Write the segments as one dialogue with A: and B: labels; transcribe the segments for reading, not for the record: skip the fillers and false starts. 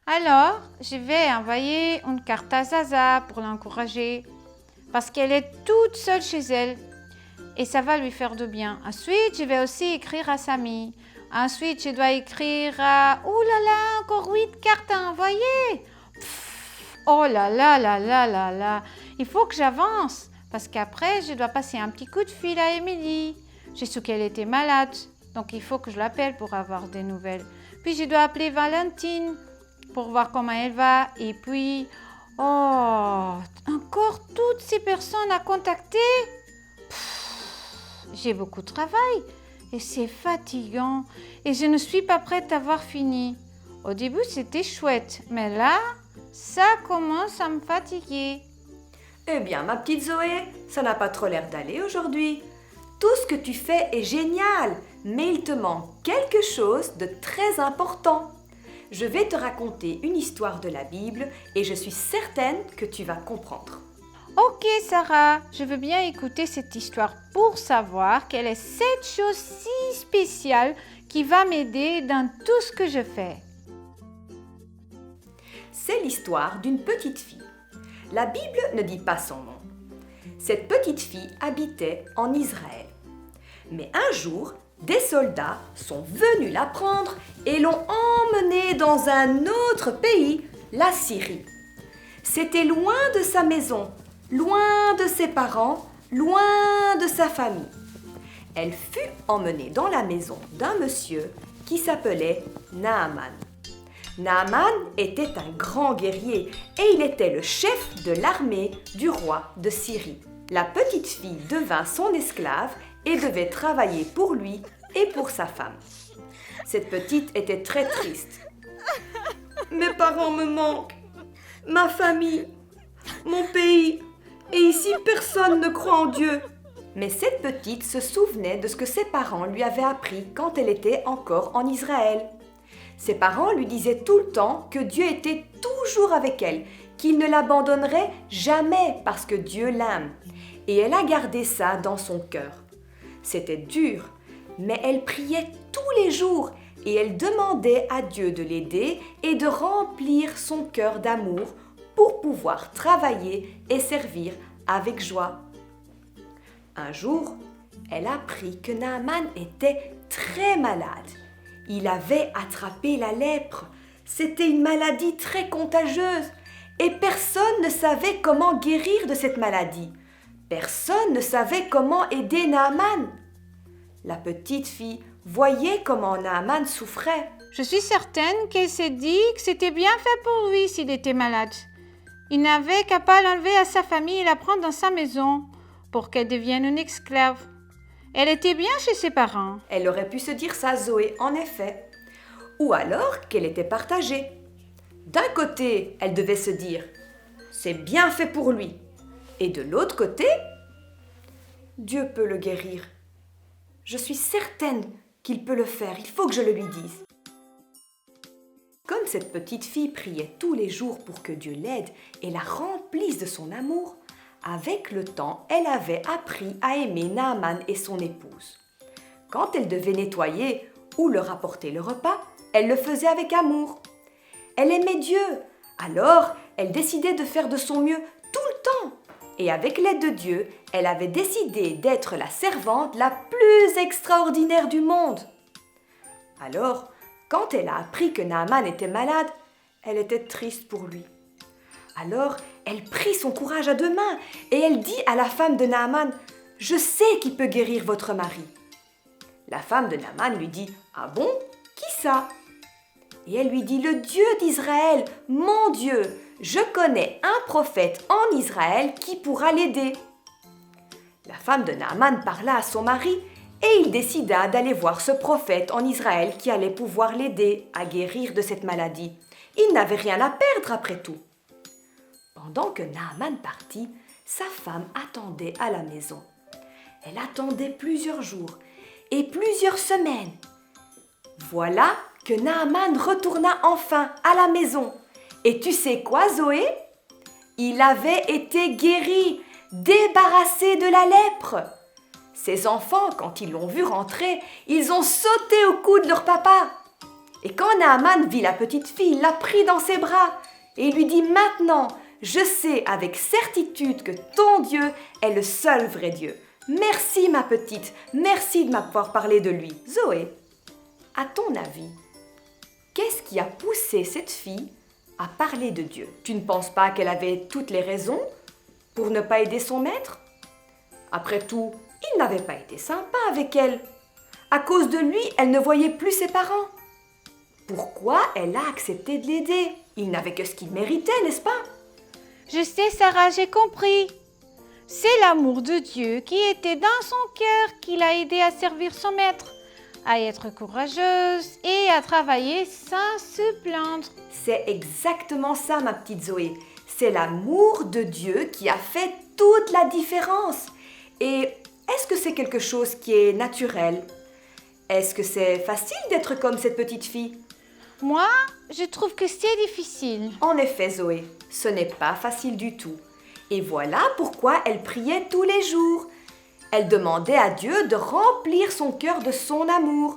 A: Alors, je vais envoyer une carte à Zaza pour l'encourager parce qu'elle est toute seule chez elle et ça va lui faire du bien. Ensuite, je vais aussi écrire à Samy. Ensuite, je dois écrire à... Ouh là là, encore 8 cartes à envoyer. Oh là là là là là là. Il faut que j'avance parce qu'après, je dois passer un petit coup de fil à Émilie. J'ai su qu'elle était malade, donc il faut que je l'appelle pour avoir des nouvelles. Puis je dois appeler Valentine pour voir comment elle va. Et puis, oh, encore toutes ces personnes à contacter. J'ai beaucoup de travail et c'est fatigant et je ne suis pas prête à avoir fini. Au début, c'était chouette, mais là, ça commence à me fatiguer.
B: Eh bien, ma petite Zoé, ça n'a pas trop l'air d'aller aujourd'hui. Tout ce que tu fais est génial, mais il te manque quelque chose de très important. Je vais te raconter une histoire de la Bible et je suis certaine que tu vas comprendre.
A: Ok Sarah, je veux bien écouter cette histoire pour savoir quelle est cette chose si spéciale qui va m'aider dans tout ce que je fais.
B: C'est l'histoire d'une petite fille. La Bible ne dit pas son nom. Cette petite fille habitait en Israël. Mais un jour, des soldats sont venus la prendre et l'ont emmenée dans un autre pays, la Syrie. C'était loin de sa maison, loin de ses parents, loin de sa famille. Elle fut emmenée dans la maison d'un monsieur qui s'appelait Naaman. Naaman était un grand guerrier et il était le chef de l'armée du roi de Syrie. La petite fille devint son esclave et devait travailler pour lui et pour sa femme. Cette petite était très triste. Mes parents me manquent, ma famille, mon pays, et ici personne ne croit en Dieu. Mais cette petite se souvenait de ce que ses parents lui avaient appris quand elle était encore en Israël. Ses parents lui disaient tout le temps que Dieu était toujours avec elle, qu'il ne l'abandonnerait jamais parce que Dieu l'aime. Et elle a gardé ça dans son cœur. C'était dur, mais elle priait tous les jours et elle demandait à Dieu de l'aider et de remplir son cœur d'amour pour pouvoir travailler et servir avec joie. Un jour, elle apprit que Naaman était très malade. Il avait attrapé la lèpre. C'était une maladie très contagieuse et personne ne savait comment guérir de cette maladie. Personne ne savait comment aider Naaman. La petite fille voyait comment Naaman souffrait.
A: Je suis certaine qu'elle s'est dit que c'était bien fait pour lui s'il était malade. Il n'avait qu'à pas l'enlever à sa famille et la prendre dans sa maison pour qu'elle devienne une esclave. Elle était bien chez ses parents.
B: Elle aurait pu se dire ça, Zoé, en effet. Ou alors qu'elle était partagée. D'un côté, elle devait se dire « c'est bien fait pour lui ». Et de l'autre côté, « Dieu peut le guérir. Je suis certaine qu'il peut le faire, il faut que je le lui dise ». Comme cette petite fille priait tous les jours pour que Dieu l'aide et la remplisse de son amour, avec le temps, elle avait appris à aimer Naaman et son épouse. Quand elle devait nettoyer ou leur apporter le repas, elle le faisait avec amour. Elle aimait Dieu, alors elle décidait de faire de son mieux tout le temps. Et avec l'aide de Dieu, elle avait décidé d'être la servante la plus extraordinaire du monde. Alors, quand elle a appris que Naaman était malade, elle était triste pour lui. Alors, elle prit son courage à deux mains et elle dit à la femme de Naaman « Je sais qui peut guérir votre mari. » La femme de Naaman lui dit « Ah bon? Qui ça ?» Et elle lui dit « Le Dieu d'Israël, mon Dieu, je connais un prophète en Israël qui pourra l'aider. » La femme de Naaman parla à son mari et il décida d'aller voir ce prophète en Israël qui allait pouvoir l'aider à guérir de cette maladie. Il n'avait rien à perdre après tout. Pendant que Naaman partit, sa femme attendait à la maison. Elle attendait plusieurs jours et plusieurs semaines. Voilà que Naaman retourna enfin à la maison. Et tu sais quoi, Zoé? Il avait été guéri, débarrassé de la lèpre. Ses enfants, quand ils l'ont vu rentrer, ils ont sauté au cou de leur papa. Et quand Naaman vit la petite fille, il l'a pris dans ses bras et il lui dit « Maintenant, je sais avec certitude que ton Dieu est le seul vrai Dieu. Merci ma petite, merci de m'avoir parlé de lui. » Zoé, à ton avis, qu'est-ce qui a poussé cette fille à parler de Dieu? Tu ne penses pas qu'elle avait toutes les raisons pour ne pas aider son maître? Après tout, il n'avait pas été sympa avec elle. À cause de lui, elle ne voyait plus ses parents. Pourquoi elle a accepté de l'aider? Il n'avait que ce qu'il méritait, n'est-ce pas?
A: Je sais, Sarah, j'ai compris. C'est l'amour de Dieu qui était dans son cœur qui l'a aidé à servir son maître, à être courageuse et à travailler sans se plaindre.
B: C'est exactement ça, ma petite Zoé. C'est l'amour de Dieu qui a fait toute la différence. Et est-ce que c'est quelque chose qui est naturel? Est-ce que c'est facile d'être comme cette petite fille?
A: Moi, je trouve que c'est difficile.
B: En effet, Zoé, ce n'est pas facile du tout. Et voilà pourquoi elle priait tous les jours. Elle demandait à Dieu de remplir son cœur de son amour.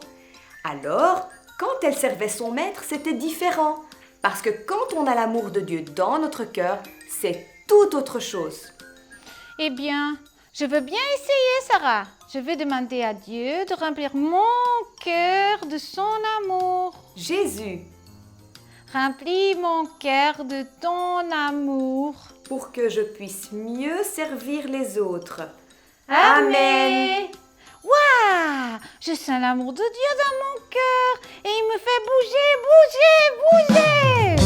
B: Alors, quand elle servait son maître, c'était différent. Parce que quand on a l'amour de Dieu dans notre cœur, c'est tout autre chose.
A: Eh bien, je veux bien essayer, Sarah. Je vais demander à Dieu de remplir mon cœur de son amour.
B: Jésus,
A: remplis mon cœur de ton amour.
B: Pour que je puisse mieux servir les autres.
A: Amen. Waouh! Je sens l'amour de Dieu dans mon cœur et il me fait bouger, bouger, bouger!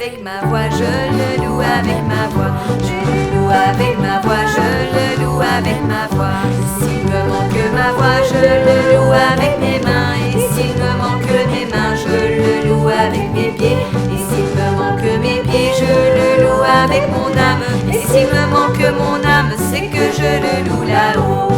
B: avec ma voix, je le loue avec ma voix. Je le loue avec ma voix, je le loue avec ma voix. S'il me manque ma voix, je le loue avec mes mains. Et s'il me manque mes mains, je le loue avec mes pieds. Et s'il me manque mes pieds, je le loue avec mon âme. Et s'il me manque mon âme, c'est que je le loue là-haut.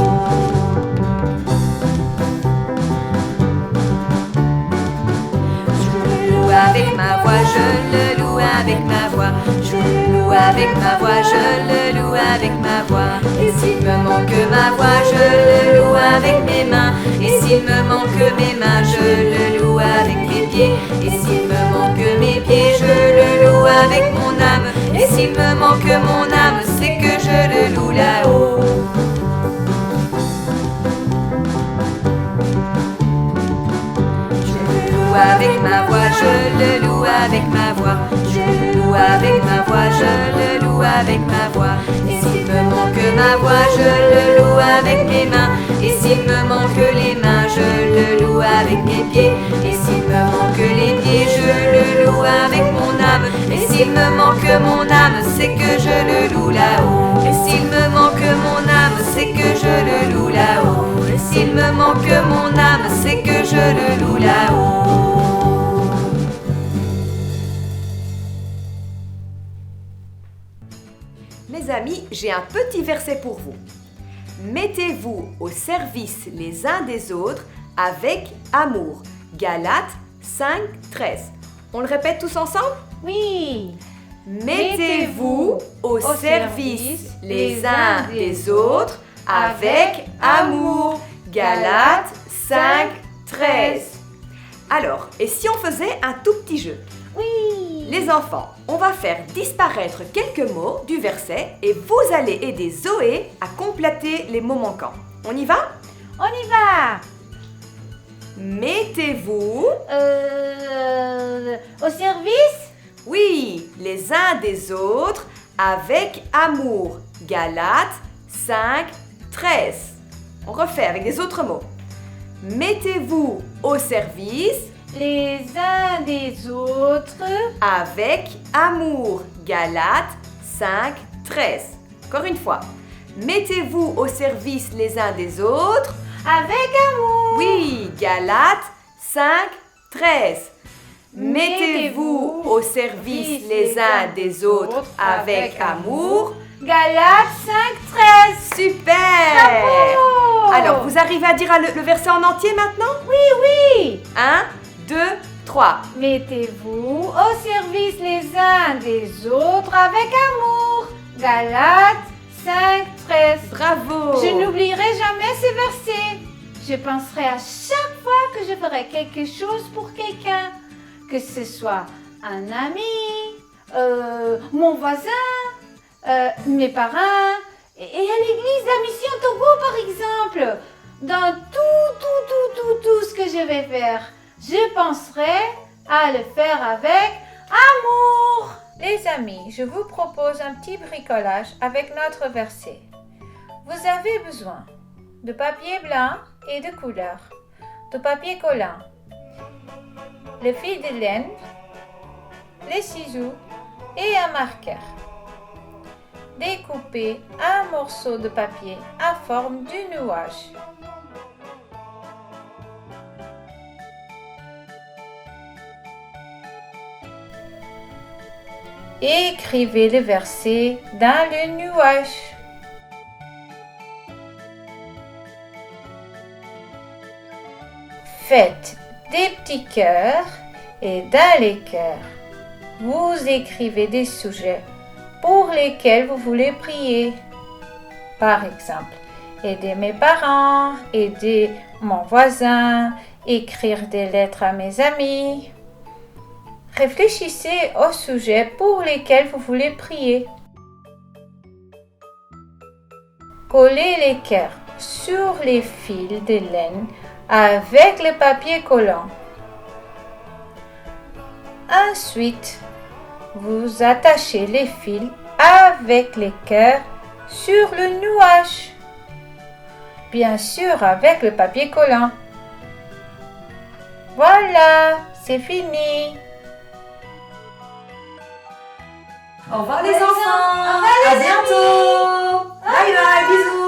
B: avec ma voix, je le loue avec ma voix. Je le loue avec ma voix, je le loue avec ma voix. Et s'il me manque ma voix, je le loue avec mes mains. Et s'il me manque mes mains, je le loue avec mes pieds. Et s'il me manque mes pieds, je le loue avec mon âme. Et s'il me manque mon âme, c'est que je le loue là-haut. Avec ma voix, je le loue avec ma voix. Je le loue avec ma voix, je le loue avec ma voix. Et s'il me manque ma voix, je le loue avec mes mains. Et s'il me manque les mains, je le loue avec mes pieds. Et s'il me manque les pieds, je le loue avec mon âme. Et s'il me manque mon âme, c'est que je le loue là-haut. Et s'il me manque mon âme, c'est que je le loue là-haut. Et s'il me manque mon âme, c'est que je le loue là-haut. Mes amis, j'ai un petit verset pour vous. Mettez-vous au service les uns des autres avec amour. Galates 5, 13. On le répète tous ensemble?
A: Oui.
B: Mettez-vous au service les uns des autres avec amour. Galates 5, 13. Alors, et si on faisait un tout petit jeu?
A: Oui.
B: Les enfants, on va faire disparaître quelques mots du verset et vous allez aider Zoé à compléter les mots manquants. On y va?
A: On y va.
B: Mettez-vous
A: Au service?
B: Oui, les uns des autres avec amour. Galates 5, 13. On refait avec des autres mots. Mettez-vous au service
A: Les uns des autres
B: avec amour. Galates 5, 13. Encore une fois. Mettez-vous au service les uns des autres
A: avec amour.
B: Oui, Galates 5, 13. Mettez-vous au service les uns des autres avec amour.
A: Galates 5, 13.
B: Super!
A: Bravo!
B: Alors, vous arrivez à dire le verset en entier maintenant?
A: Oui.
B: 1, 2, 3.
A: Mettez-vous au service les uns des autres avec amour. Galates 5, 13.
B: Bravo!
A: Je n'oublierai jamais ces versets. Je penserai à chaque fois que je ferai quelque chose pour quelqu'un, que ce soit un ami, mon voisin, mes parents, et à l'église la mission Togo par exemple. Dans tout ce que je vais faire, je penserai à le faire avec amour. Les amis, je vous propose un petit bricolage avec notre verset. Vous avez besoin de papier blanc et de couleur, de papier collant, le fil de laine, les ciseaux et un marqueur. Découpez un morceau de papier en forme de nuage. Écrivez le verset dans le nuage. Faites des petits cœurs et dans les cœurs, vous écrivez des sujets pour lesquels vous voulez prier. Par exemple, aider mes parents, aider mon voisin, écrire des lettres à mes amis. Réfléchissez aux sujets pour lesquels vous voulez prier. Collez les cœurs sur les fils de laine avec le papier collant. Ensuite, vous attachez les fils avec les cœurs sur le nuage. Bien sûr, avec le papier collant. Voilà, c'est fini.
B: Au revoir les enfants. À bientôt. Bye bye, bisous.